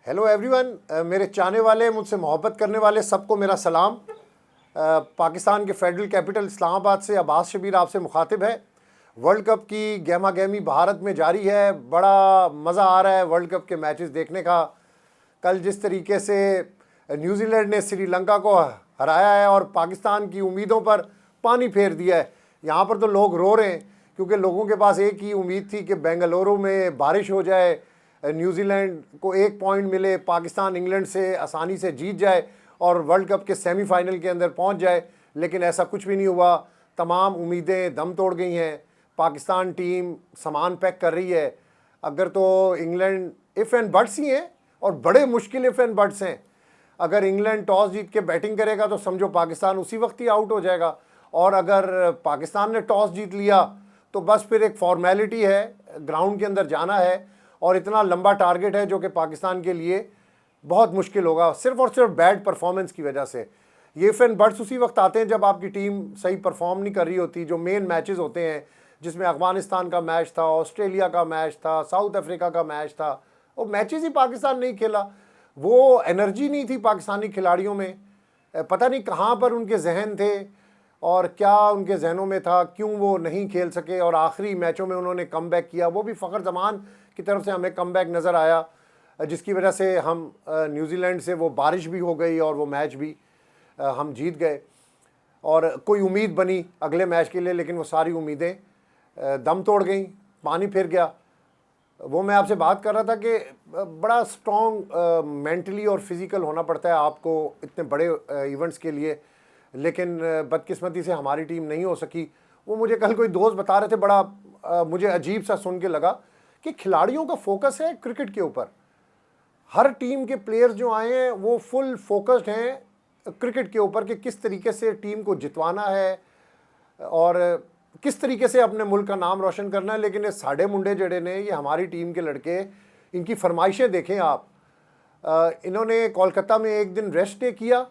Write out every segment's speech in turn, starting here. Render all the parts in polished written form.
Hello everyone, मेरे चाहने वाले, मुझसे मोहब्बत करने वाले सबको मेरा सलाम। पाकिस्तान के फेडरल कैपिटल इस्लामाबाद से अब्बास शबीर आपसे मुखातिब है। वर्ल्ड कप की गहमा गहमी भारत में जारी है। बड़ा मज़ा आ रहा है वर्ल्ड कप के मैचेस देखने का। कल जिस तरीके से न्यूजीलैंड ने श्रीलंका को हराया है और पाकिस्तान की उम्मीदों पर पानी फेर दिया है, यहाँ पर तो लोग रो रहे हैं क्योंकि लोगों के पास एक ही उम्मीद थी कि बेंगलुरु में बारिश हो जाए, न्यूजीलैंड को 1 पॉइंट मिले, पाकिस्तान इंग्लैंड से आसानी से जीत जाए और वर्ल्ड कप के सेमीफाइनल के अंदर पहुंच जाए। लेकिन ऐसा कुछ भी नहीं हुआ। तमाम उम्मीदें दम तोड़ गई हैं। पाकिस्तान टीम सामान पैक कर रही है। अगर तो इंग्लैंड इफ़ एंड बट्स ही हैं, और बड़े मुश्किल इफ़ एंड बट्स हैं। अगर इंग्लैंड टॉस जीत के बैटिंग करेगा तो समझो पाकिस्तान उसी वक्त ही आउट हो जाएगा, और अगर पाकिस्तान ने टॉस जीत लिया तो बस फिर एक फॉर्मेलिटी है, ग्राउंड के अंदर जाना है, और इतना लंबा टारगेट है जो कि पाकिस्तान के लिए बहुत मुश्किल होगा, सिर्फ और सिर्फ बैड परफॉर्मेंस की वजह से। ये इफ़ एंड बट्स उसी वक्त आते हैं जब आपकी टीम सही परफॉर्म नहीं कर रही होती। जो मेन मैचेस होते हैं, जिसमें अफगानिस्तान का मैच था, ऑस्ट्रेलिया का मैच था, साउथ अफ्रीका का मैच था, वो मैचेस ही पाकिस्तान नहीं खेला। वो एनर्जी नहीं थी पाकिस्तानी खिलाड़ियों में। पता नहीं कहाँ पर उनके जहन थे और क्या उनके जहनों में था, क्यों वो नहीं खेल सके। और आखिरी मैचों में उन्होंने कम बैक किया, वो भी फ़खर जमान की तरफ से हमें कम बैक नज़र आया, जिसकी वजह से हम न्यूजीलैंड से वो बारिश भी हो गई और वो मैच भी हम जीत गए। और कोई उम्मीद बनी अगले मैच के लिए, लेकिन वो सारी उम्मीदें दम तोड़ गई, पानी फिर गया। वो मैं आपसे बात कर रहा था कि बड़ा स्ट्रॉन्ग मेंटली और फिज़िकल होना पड़ता है आपको इतने बड़े इवेंट्स के लिए। लेकिन बदकिस्मती से हमारी टीम नहीं हो सकी। वो मुझे कल कोई दोस्त बता रहे थे, बड़ा मुझे अजीब सा सुन के लगा कि खिलाड़ियों का फोकस है क्रिकेट के ऊपर। हर टीम के प्लेयर्स जो आए हैं वो फुल फोकस्ड हैं क्रिकेट के ऊपर कि किस तरीके से टीम को जितवाना है और किस तरीके से अपने मुल्क का नाम रोशन करना है। लेकिन ये साढ़े मुंडे जड़े ने, ये हमारी टीम के लड़के, इनकी फरमाइशें देखें आप। इन्होंने कोलकाता में एक दिन रेस्ट डे किया,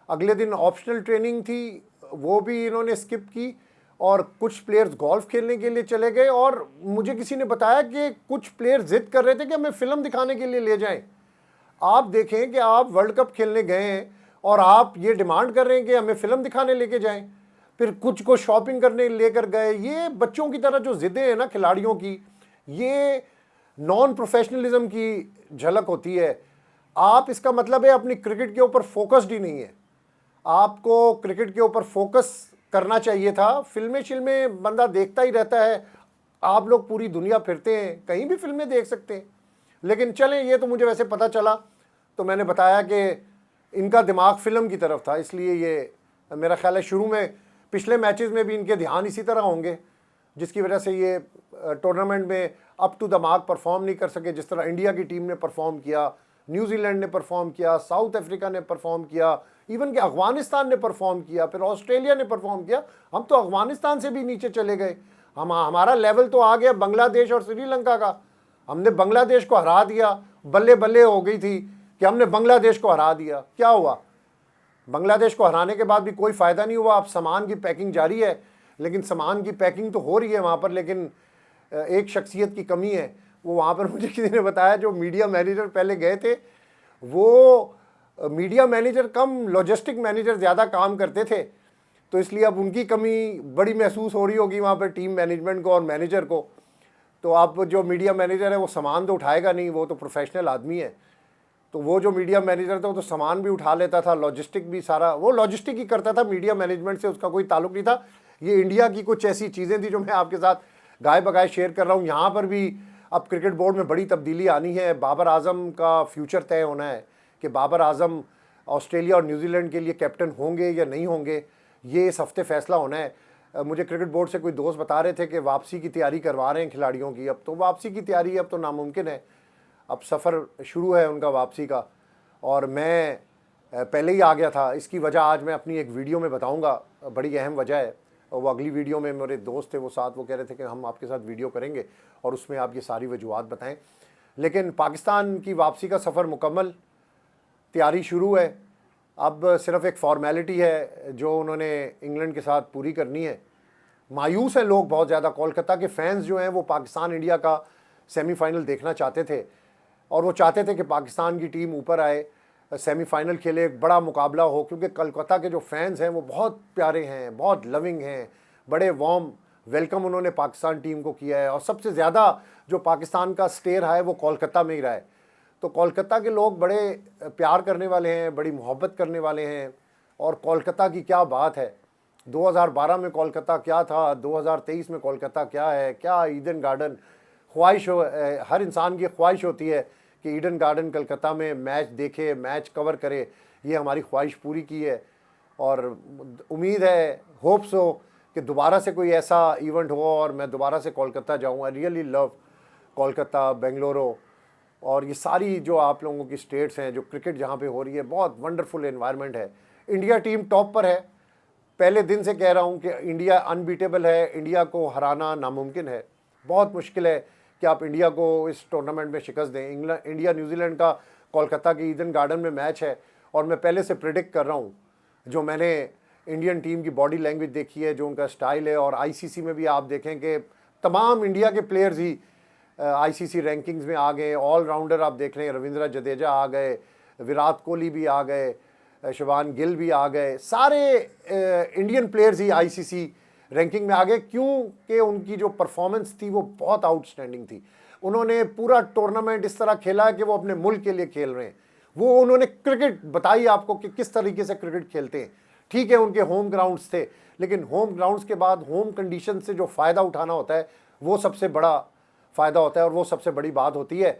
अगले दिन ऑप्शनल ट्रेनिंग थी, वो भी इन्होंने स्किप की, और कुछ प्लेयर्स गोल्फ खेलने के लिए चले गए। और मुझे किसी ने बताया कि कुछ प्लेयर्स जिद कर रहे थे कि हमें फ़िल्म दिखाने के लिए ले जाएं। आप देखें कि आप वर्ल्ड कप खेलने गए हैं और आप ये डिमांड कर रहे हैं कि हमें फ़िल्म दिखाने लेके जाएं। फिर कुछ को शॉपिंग करने लेकर गए। ये बच्चों की तरह जो ज़िद्दें हैं ना खिलाड़ियों की, ये नॉन प्रोफेशनलिज्म की झलक होती है। आप, इसका मतलब है अपनी क्रिकेट के ऊपर फोकस्ड ही नहीं है। आपको क्रिकेट के ऊपर फोकस करना चाहिए था। फिल्में शिल्में बंदा देखता ही रहता है। आप लोग पूरी दुनिया फिरते हैं, कहीं भी फिल्में देख सकते हैं। लेकिन चलें, ये तो मुझे वैसे पता चला तो मैंने बताया कि इनका दिमाग फ़िल्म की तरफ था। इसलिए ये मेरा ख्याल है शुरू में पिछले मैचेस में भी इनके ध्यान इसी तरह होंगे, जिसकी वजह से ये टूर्नामेंट में up to the mark perform नहीं कर सके। जिस तरह इंडिया की टीम ने परफॉर्म किया, न्यूजीलैंड ने परफॉर्म किया, साउथ अफ्रीका ने परफॉर्म किया, इवन कि अफगानिस्तान ने परफॉर्म किया, फिर ऑस्ट्रेलिया ने परफॉर्म किया। हम तो अफगानिस्तान से भी नीचे चले गए। हमारा लेवल तो आ गया बांग्लादेश और श्रीलंका का। हमने बांग्लादेश को हरा दिया। बल्ले बल्ले हो गई थी कि हमने बांग्लादेश को हरा दिया। क्या हुआ? बांग्लादेश को हराने के बाद भी कोई फ़ायदा नहीं हुआ। अब सामान की पैकिंग जारी है, लेकिन सामान की पैकिंग तो हो रही है वहाँ पर, लेकिन एक शख्सियत की कमी है। वो वहाँ पर मुझे किसी ने बताया, जो मीडिया मैनेजर पहले गए थे, वो मीडिया मैनेजर कम लॉजिस्टिक मैनेजर ज़्यादा काम करते थे, तो इसलिए अब उनकी कमी बड़ी महसूस हो रही होगी वहाँ पर टीम मैनेजमेंट को और मैनेजर को। तो अब जो मीडिया मैनेजर है वो सामान तो उठाएगा नहीं, वो तो प्रोफेशनल आदमी है। तो वो जो मीडिया मैनेजर था वो तो सामान भी उठा लेता था, लॉजिस्टिक भी सारा वो लॉजिस्टिक ही करता था, मीडिया मैनेजमेंट से उसका कोई ताल्लुक नहीं था। ये इंडिया की कुछ ऐसी चीज़ें थी जो मैं आपके साथ गाय बगाए शेयर कर रहा हूँ। यहाँ पर भी अब क्रिकेट बोर्ड में बड़ी तब्दीली आनी है। बाबर आजम का फ्यूचर तय होना है कि बाबर आजम ऑस्ट्रेलिया और न्यूजीलैंड के लिए कैप्टन होंगे या नहीं होंगे, ये इस हफ्ते फैसला होना है। मुझे क्रिकेट बोर्ड से कोई दोस्त बता रहे थे कि वापसी की तैयारी करवा रहे हैं खिलाड़ियों की। अब तो वापसी की तैयारी अब तो नामुमकिन है। अब सफ़र शुरू है उनका वापसी का, और मैं पहले ही आ गया था। इसकी वजह आज मैं अपनी एक वीडियो में बताऊंगा, बड़ी अहम वजह है। और वो अगली वीडियो में मेरे दोस्त थे वो साथ, वो कह रहे थे कि हम आपके साथ वीडियो करेंगे और उसमें आप ये सारी वजूहत बताएं। लेकिन पाकिस्तान की वापसी का सफ़र मुकम्मल, तैयारी शुरू है। अब सिर्फ एक फॉर्मेलिटी है जो उन्होंने इंग्लैंड के साथ पूरी करनी है। मायूस हैं लोग बहुत ज़्यादा। कोलकाता के फैंस जो हैं वो पाकिस्तान इंडिया का सेमीफाइनल देखना चाहते थे, और वो चाहते थे कि पाकिस्तान की टीम ऊपर आए, सेमीफाइनल खेले, एक बड़ा मुकाबला हो, क्योंकि कोलकाता के जो फैंस हैं वो बहुत प्यारे हैं, बहुत लविंग हैं, बड़े वार्म वेलकम उन्होंने पाकिस्तान टीम को किया है। और सबसे ज़्यादा जो पाकिस्तान का स्टे रहा है वो कोलकाता में ही रहा है। तो कोलकाता के लोग बड़े प्यार करने वाले हैं, बड़ी मोहब्बत करने वाले हैं। और कोलकाता की क्या बात है, 2012 में कोलकाता क्या था, 2023 में कोलकाता क्या है, क्या ईडन गार्डन। ख्वाहिश हो, हर इंसान की ख्वाहिश होती है कि ईडन गार्डन कलकत्ता में मैच देखे, मैच कवर करे। ये हमारी ख्वाहिश पूरी की है और उम्मीद है, होप्स हो कि दोबारा से कोई ऐसा इवेंट हो और मैं दोबारा से कोलकाता जाऊँ। I really love Kolkata, Bengaluru और ये सारी जो आप लोगों की स्टेट्स हैं, जो क्रिकेट जहाँ पे हो रही है, बहुत वंडरफुल एनवायरनमेंट है। इंडिया टीम टॉप पर है, पहले दिन से कह रहा हूँ कि इंडिया अनबीटेबल है, इंडिया को हराना नामुमकिन है। बहुत मुश्किल है कि आप इंडिया को इस टूर्नामेंट में शिकस्त दें। इंडिया न्यूजीलैंड का कोलकाता के ईडन गार्डन में मैच है और मैं पहले से प्रिडिक्ट कर रहा हूँ, जो मैंने इंडियन टीम की बॉडी लैंग्वेज देखी है, जो उनका स्टाइल है, और आईसीसी में भी आप देखें कि तमाम इंडिया के प्लेयर्स ही आईसीसी रैंकिंग्स में आ गए। ऑलराउंडर आप देख रहे हैं, रविंद्र जडेजा आ गए, विराट कोहली भी आ गए, शुभान गिल भी आ गए, सारे इंडियन प्लेयर्स ही आईसीसी रैंकिंग में आ गए, क्योंकि उनकी जो परफॉर्मेंस थी वो बहुत आउटस्टैंडिंग थी। उन्होंने पूरा टूर्नामेंट इस तरह खेला है कि वो अपने मुल्क के लिए खेल रहे हैं। वो उन्होंने क्रिकेट बताई आपको कि किस तरीके से क्रिकेट खेलते हैं। ठीक है, उनके होम ग्राउंड्स थे, लेकिन होम ग्राउंड्स के बाद होम कंडीशन से जो फ़ायदा उठाना होता है वो सबसे बड़ा फ़ायदा होता है और वो सबसे बड़ी बात होती है।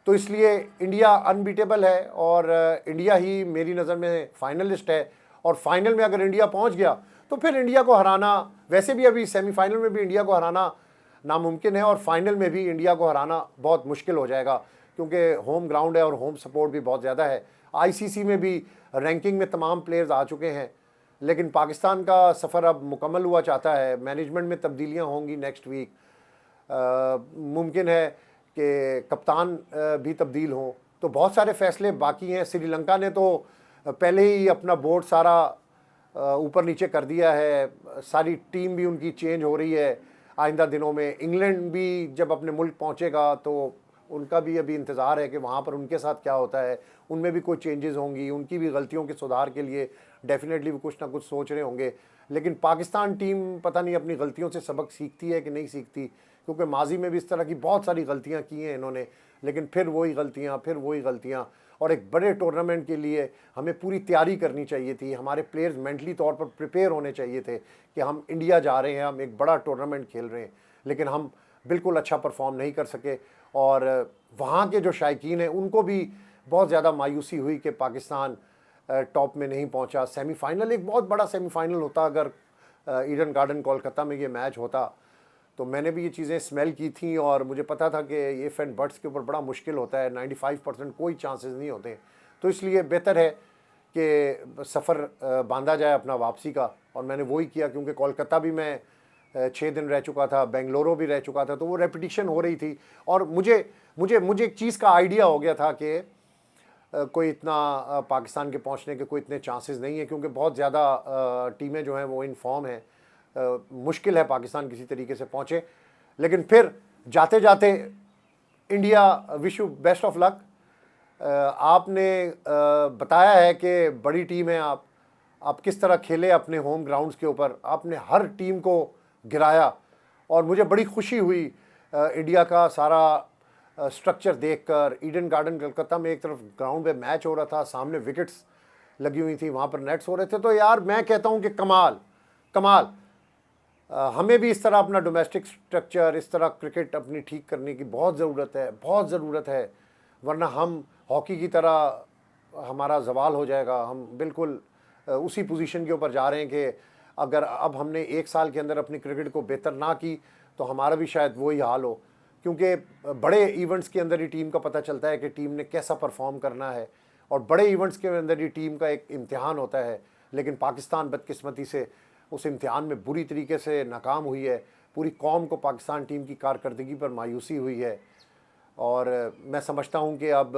तो इसलिए इंडिया अनबीटेबल है और इंडिया ही मेरी नज़र में फाइनलिस्ट है। और फाइनल में अगर इंडिया पहुंच गया तो फिर इंडिया को हराना, वैसे भी अभी सेमीफाइनल में भी इंडिया को हराना नामुमकिन है और फाइनल में भी इंडिया को हराना बहुत मुश्किल हो जाएगा, क्योंकि होम ग्राउंड है और होम सपोर्ट भी बहुत ज़्यादा है। आईसीसी में भी रैंकिंग में तमाम प्लेयर्स आ चुके हैं, लेकिन पाकिस्तान का सफ़र अब मुकम्मल हुआ चाहता है। मैनेजमेंट में तब्दीलियाँ होंगी नेक्स्ट वीक, मुमकिन है कि कप्तान भी तब्दील हों, तो बहुत सारे फ़ैसले बाकी हैं। श्रीलंका ने तो पहले ही अपना बोर्ड सारा ऊपर नीचे कर दिया है, सारी टीम भी उनकी चेंज हो रही है आइंदा दिनों में। इंग्लैंड भी जब अपने मुल्क पहुंचेगा तो उनका भी अभी इंतज़ार है कि वहाँ पर उनके साथ क्या होता है, उनमें भी कोई चेंजेस होंगी, उनकी भी गलतियों के सुधार के लिए डेफिनेटली वो कुछ ना कुछ सोच रहे होंगे। लेकिन पाकिस्तान टीम पता नहीं अपनी गलतियों से सबक सीखती है कि नहीं सीखती, क्योंकि माजी में भी इस तरह की बहुत सारी गलतियाँ की हैं इन्होंने, लेकिन फिर वही गलतियाँ। और एक बड़े टूर्नामेंट के लिए हमें पूरी तैयारी करनी चाहिए थी, हमारे प्लेयर्स मेंटली तौर पर प्रिपेयर होने चाहिए थे कि हम इंडिया जा रहे हैं, हम एक बड़ा टूर्नामेंट खेल रहे हैं, लेकिन हम बिल्कुल अच्छा परफॉर्म नहीं कर सके। और वहाँ के जो शायकीन हैं उनको भी बहुत ज़्यादा मायूसी हुई कि पाकिस्तान टॉप में नहीं पहुँचा। सेमीफाइनल एक बहुत बड़ा सेमीफाइनल होता, अगर ईडन गार्डन कोलकाता में ये मैच होता तो मैंने भी ये चीज़ें स्मेल की थी और मुझे पता था कि ये एंड बट्स के ऊपर बड़ा मुश्किल होता है, 95% कोई चांसेस नहीं होते। तो इसलिए बेहतर है कि सफ़र बांधा जाए अपना वापसी का, और मैंने वही किया, क्योंकि कोलकाता भी मैं 6 दिन रह चुका था, बेंगलुरु भी रह चुका था, तो वो रेपिटिशन हो रही थी। और मुझे एक चीज़ का आइडिया हो गया था कि कोई इतना पाकिस्तान के पहुंचने के कोई इतने चांसेस नहीं है, क्योंकि बहुत ज़्यादा टीमें जो हैं वो इन फॉर्म हैं। मुश्किल है पाकिस्तान किसी तरीके से पहुंचे। लेकिन फिर जाते जाते India, wish you best of luck. आपने बताया है कि बड़ी टीम है आप किस तरह खेले अपने होम ग्राउंड्स के ऊपर, आपने हर टीम को गिराया और मुझे बड़ी खुशी हुई इंडिया का सारा स्ट्रक्चर देखकर। ईडन गार्डन कलकत्ता में एक तरफ ग्राउंड पे मैच हो रहा था, सामने विकेट्स लगी हुई थी, वहाँ पर नेट्स हो रहे थे। तो यार मैं कहता हूँ कि कमाल। हमें भी इस तरह अपना डोमेस्टिक स्ट्रक्चर, इस तरह क्रिकेट अपनी ठीक करने की बहुत ज़रूरत है, वरना हम हॉकी की तरह हमारा ज़वाल हो जाएगा। हम बिल्कुल उसी पोजीशन के ऊपर जा रहे हैं कि अगर अब हमने एक साल के अंदर अपनी क्रिकेट को बेहतर ना की तो हमारा भी शायद वही हाल हो, क्योंकि बड़े इवेंट्स के अंदर ही टीम का पता चलता है कि टीम ने कैसा परफॉर्म करना है, और बड़े इवेंट्स के अंदर ही टीम का एक इम्तिहान होता है। लेकिन पाकिस्तान बदकिस्मती से उस इम्तिहान में बुरी तरीके से नाकाम हुई है। पूरी कौम को पाकिस्तान टीम की कारकर्दगी पर मायूसी हुई है, और मैं समझता हूँ कि अब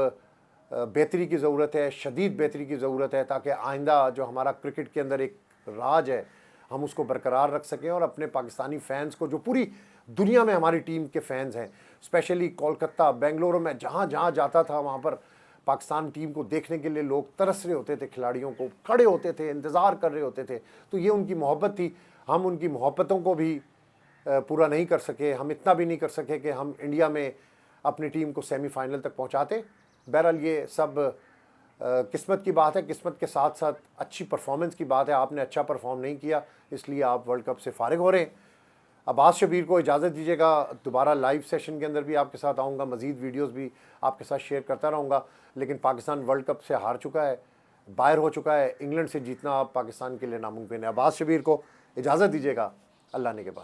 बेहतरी की ज़रूरत है, शदीद बेहतरी की ज़रूरत है, ताकि आइंदा जो हमारा क्रिकेट के अंदर एक राज है हम उसको बरकरार रख सकें और अपने पाकिस्तानी फ़ैन्स को, जो पूरी दुनिया में हमारी टीम के फैंस हैं, स्पेशली कोलकाता, बेंगलुरु में जहाँ जहाँ जाता था वहाँ पर पाकिस्तान टीम को देखने के लिए लोग तरस रहे होते थे, खिलाड़ियों को खड़े होते थे, इंतज़ार कर रहे होते थे। तो ये उनकी मोहब्बत थी। हम उनकी मोहब्बतों को भी पूरा नहीं कर सके, हम इतना भी नहीं कर सके कि हम इंडिया में अपनी टीम को सेमीफाइनल तक पहुंचाते। बहरहाल ये सब किस्मत की बात है, किस्मत के साथ साथ अच्छी परफॉर्मेंस की बात है। आपने अच्छा परफॉर्म नहीं किया, इसलिए आप वर्ल्ड कप से फारिग हो रहे हैं। अब्बास शबीर को इजाज़त दीजिएगा, दोबारा लाइव सेशन के अंदर भी आपके साथ आऊँगा, मज़ीद वीडियोस भी आपके साथ शेयर करता रहूँगा। लेकिन पाकिस्तान वर्ल्ड कप से हार चुका है, बाहर हो चुका है। इंग्लैंड से जीतना पाकिस्तान के लिए नामुमकिन है। अब्बास शबीर को इजाज़त दीजिएगा, अल्लाह ने के बाद।